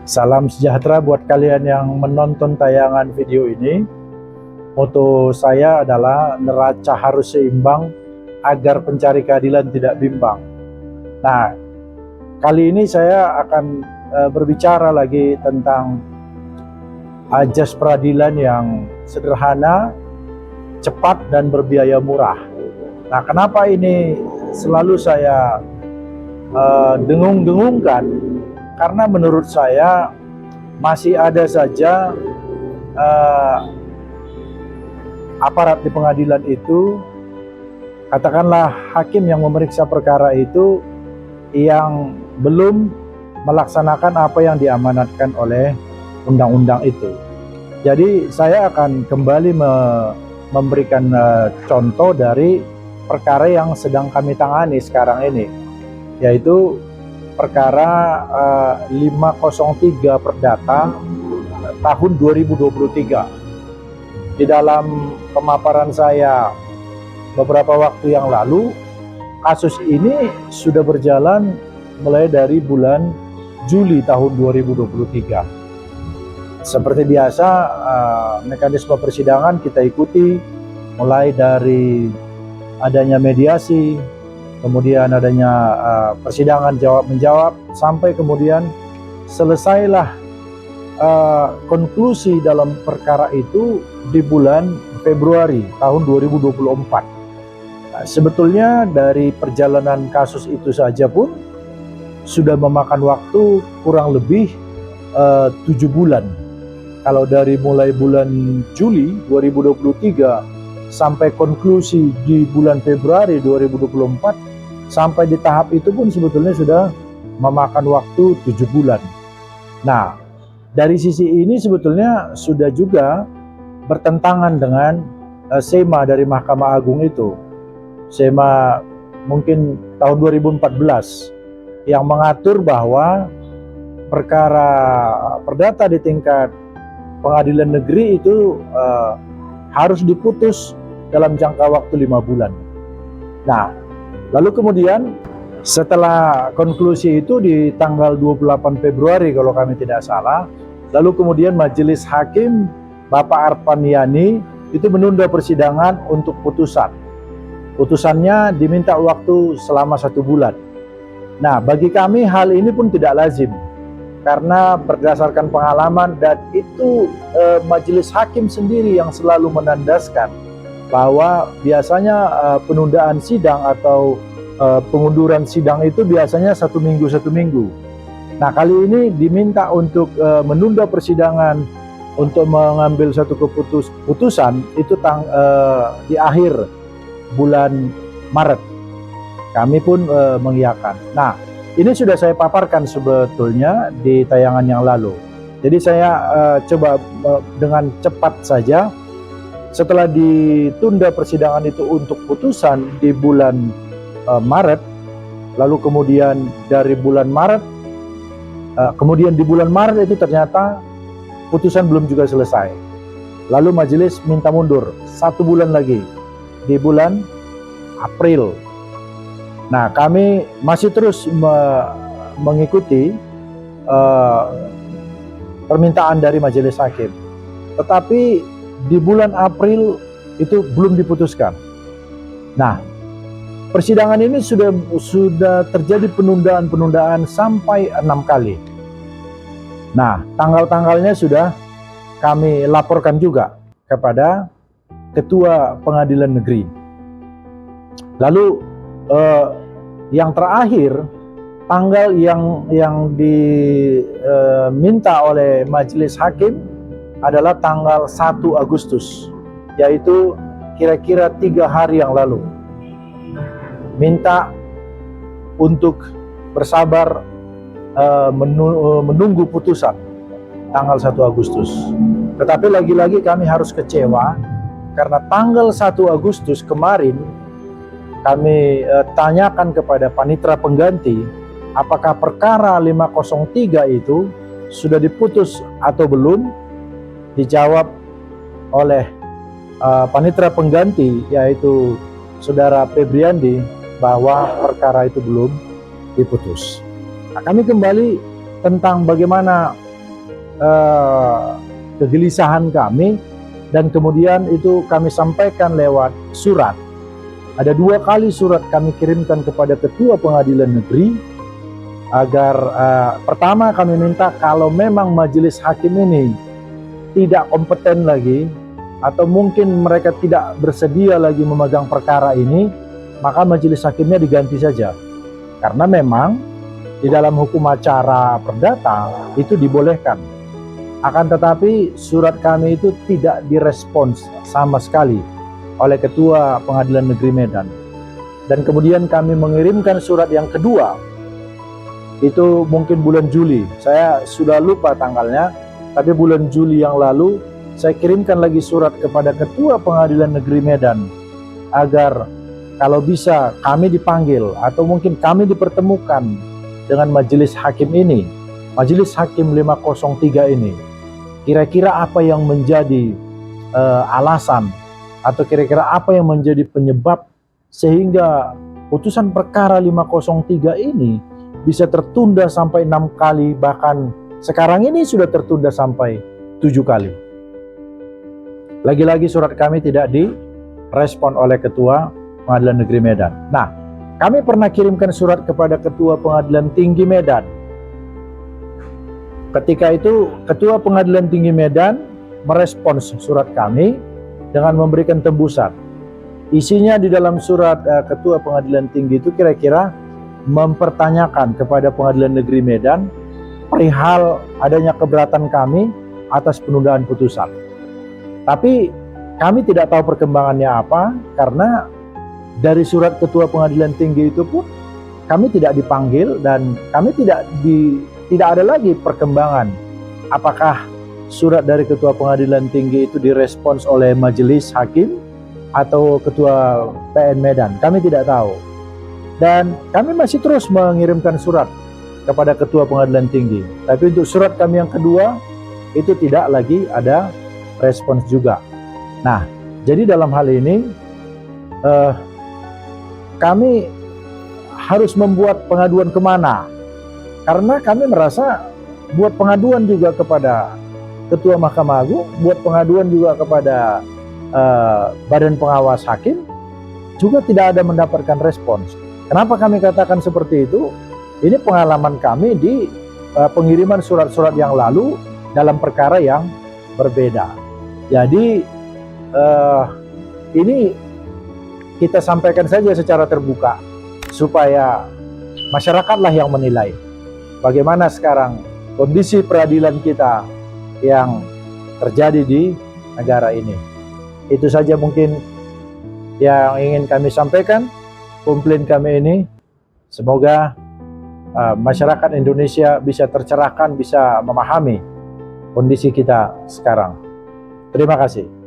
Salam sejahtera buat kalian yang menonton tayangan video ini. Moto saya adalah neraca harus seimbang agar pencari keadilan tidak bimbang. Nah, kali ini saya akan berbicara lagi tentang ajas peradilan yang sederhana, cepat, dan berbiaya murah. Nah, kenapa ini selalu saya dengung-dengungkan? Karena menurut saya masih ada saja aparat di pengadilan itu, katakanlah hakim yang memeriksa perkara itu, yang belum melaksanakan apa yang diamanatkan oleh undang-undang itu. Jadi saya akan kembali memberikan contoh dari perkara yang sedang kami tangani sekarang ini, yaitu perkara 503 Perdata tahun 2023. Di dalam pemaparan saya beberapa waktu yang lalu, kasus ini sudah berjalan mulai dari bulan Juli tahun 2023. Seperti biasa, mekanisme persidangan kita ikuti mulai dari adanya mediasi, kemudian adanya persidangan jawab-menjawab, sampai kemudian selesailah konklusi dalam perkara itu di bulan Februari tahun 2024. Nah, sebetulnya dari perjalanan kasus itu saja pun sudah memakan waktu kurang lebih 7 bulan. Kalau dari mulai bulan Juli 2023 sampai konklusi di bulan Februari 2024, sampai di tahap itu pun sebetulnya sudah memakan waktu 7 bulan. Nah, dari sisi ini sebetulnya sudah juga bertentangan dengan SEMA dari Mahkamah Agung itu. SEMA mungkin tahun 2014 yang mengatur bahwa perkara perdata di tingkat pengadilan negeri itu harus diputus dalam jangka waktu 5 bulan. Nah, lalu kemudian setelah konklusi itu di tanggal 28 Februari kalau kami tidak salah, lalu kemudian Majelis Hakim Bapak Arpaniani itu menunda persidangan untuk putusan. Putusannya diminta waktu selama 1 bulan. Nah, bagi kami hal ini pun tidak lazim, karena berdasarkan pengalaman, dan itu Majelis Hakim sendiri yang selalu menandaskan bahwa biasanya penundaan sidang atau pengunduran sidang itu biasanya 1 minggu 1 minggu. Nah, kali ini diminta untuk menunda persidangan untuk mengambil satu keputusan itu di akhir bulan Maret. Kami pun mengiyakan. Nah, ini sudah saya paparkan sebetulnya di tayangan yang lalu. Jadi saya coba dengan cepat saja. Setelah ditunda persidangan itu untuk putusan di bulan Maret, lalu kemudian dari bulan Maret, kemudian di bulan Maret itu ternyata putusan belum juga selesai. Lalu majelis minta mundur 1 bulan lagi di bulan April. Nah, kami masih terus mengikuti permintaan dari Majelis Hakim. Tetapi di bulan April itu belum diputuskan. Nah, persidangan ini sudah terjadi penundaan sampai 6 kali. Nah, tanggal-tanggalnya sudah kami laporkan juga kepada Ketua Pengadilan Negeri. Lalu yang terakhir, tanggal yang diminta oleh Majelis Hakim adalah tanggal 1 Agustus, yaitu kira-kira 3 hari yang lalu. Minta untuk bersabar menunggu putusan tanggal 1 Agustus. Tetapi lagi-lagi kami harus kecewa, karena tanggal 1 Agustus kemarin kami tanyakan kepada panitera pengganti apakah perkara 503 itu sudah diputus atau belum. Dijawab oleh panitera pengganti, yaitu Saudara Febriandi, bahwa perkara itu belum diputus. Nah, kami kembali tentang bagaimana kegelisahan kami, dan kemudian itu kami sampaikan lewat surat. Ada 2 kali surat kami kirimkan kepada Ketua Pengadilan Negeri agar pertama kami minta kalau memang majelis hakim ini tidak kompeten lagi, atau mungkin mereka tidak bersedia lagi memegang perkara ini, maka majelis hakimnya diganti saja. Karena memang di dalam hukum acara perdata itu dibolehkan. Akan tetapi surat kami itu tidak direspons sama sekali oleh Ketua Pengadilan Negeri Medan. Dan kemudian kami mengirimkan surat yang kedua, itu mungkin bulan Juli, saya sudah lupa tanggalnya, tapi bulan Juli yang lalu saya kirimkan lagi surat kepada Ketua Pengadilan Negeri Medan agar kalau bisa kami dipanggil atau mungkin kami dipertemukan dengan majelis hakim ini, majelis hakim 503 ini. Kira-kira apa yang menjadi alasan atau kira-kira apa yang menjadi penyebab sehingga putusan perkara 503 ini bisa tertunda sampai 6 kali, bahkan sekarang ini sudah tertunda sampai 7 kali. Lagi-lagi surat kami tidak direspon oleh Ketua Pengadilan Negeri Medan. Nah, kami pernah kirimkan surat kepada Ketua Pengadilan Tinggi Medan. Ketika itu Ketua Pengadilan Tinggi Medan merespons surat kami dengan memberikan tembusan. Isinya di dalam surat Ketua Pengadilan Tinggi itu kira-kira mempertanyakan kepada Pengadilan Negeri Medan perihal adanya keberatan kami atas penundaan putusan. Tapi kami tidak tahu perkembangannya apa, karena dari surat Ketua Pengadilan Tinggi itu pun kami tidak dipanggil dan kami tidak ada lagi perkembangan. Apakah surat dari Ketua Pengadilan Tinggi itu direspons oleh majelis hakim atau Ketua PN Medan? Kami tidak tahu. Dan kami masih terus mengirimkan surat kepada Ketua Pengadilan Tinggi. Tapi untuk surat kami yang kedua itu tidak lagi ada respons juga. Nah, jadi dalam hal ini kami harus membuat pengaduan kemana? Karena kami merasa buat pengaduan juga kepada Ketua Mahkamah Agung, buat pengaduan juga kepada Badan Pengawas Hakim, juga tidak ada mendapatkan respons. Kenapa kami katakan seperti itu? Ini pengalaman kami di pengiriman surat-surat yang lalu dalam perkara yang berbeda. Jadi ini kita sampaikan saja secara terbuka supaya masyarakatlah yang menilai bagaimana sekarang kondisi peradilan kita yang terjadi di negara ini. Itu saja mungkin yang ingin kami sampaikan, komplain kami ini. Semoga masyarakat Indonesia bisa tercerahkan, bisa memahami kondisi kita sekarang. Terima kasih.